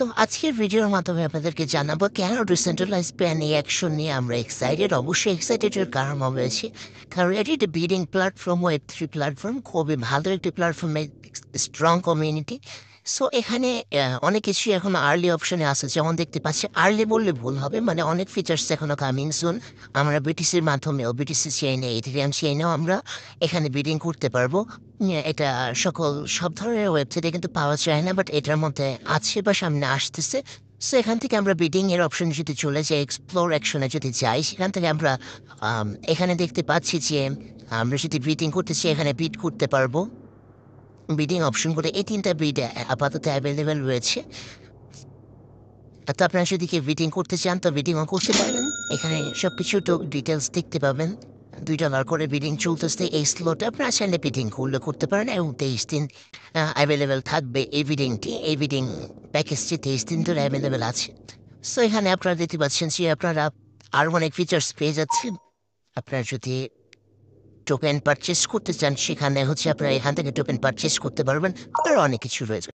তো আজকের ভিডিওর মাধ্যমে আপনাদেরকে জানাবো কেন ডিসেন্ট্রালাইজ প্ল্যান এই অ্যাকশন নিয়ে আমরা এক্সাইটেড। অবশ্যই এক্সাইটেডের কারণ হয়েছে কারণ এটি একটি বিডিং প্ল্যাটফর্ম, ওয়েব 3 প্ল্যাটফর্ম, খুবই ভালো একটি প্ল্যাটফর্ম, স্ট্রং কমিউনিটি। সো এখানে অনেক কিছুই এখন আর্লি অপশনে আছে, যেমন দেখতে পাচ্ছি। আর্লি বললে ভুল হবে, মানে অনেক ফিচার্স এখনো কামিং সুন। আমরা বিটিসির মাধ্যমেও, বিটিসি চেইনে, ইথেরিয়াম চেইনেও আমরা এখানে বিডিং করতে পারবো। এটা সব ধরনের ওয়েবসাইটে কিন্তু পাওয়া যায় না, বাট এটার মধ্যে আছে বা সামনে আসতেছে। সো এখান থেকে আমরা বিডিং এর অপশন যদি চলে যাই, এক্সপ্লোর অ্যাকশনে যদি যাই, সেখান থেকে আমরা এখানে দেখতে পাচ্ছি যে আমরা যদি বিডিং করতে চাই এখানে বিড করতে পারবো। বিডিং অপশন করে এই ৩টা বিড আপাতত অ্যাভেলেবেল রয়েছে। তো আপনারা যদি কেউ বিডিং করতে চান তো বিডিংও করতে পারবেন। এখানে সবকিছু তো ডিটেলস দেখতে পাবেন। $2 করে বিডিং চলতেছে এই স্লটে। আপনারা চাইলে বিডিং করতে পারেন এবং 23 দিন অ্যাভেলেবেল থাকবে এই বিডিংটি। এই বিডিং প্যাকেজটি 23 দিন ধরে অ্যাভেলেবেল আছে। সো এখানে আপনারা দেখতে পাচ্ছেন যে আপনারা আরও অনেক ফিচার্স পেয়ে যাচ্ছেন। আপনারা যদি টোকেন পারচেস করতে চান, সেখানে হচ্ছে আপনারা এখান থেকে টোকেন পারচেস করতে পারবেন। আরও অনেক কিছু রয়েছে।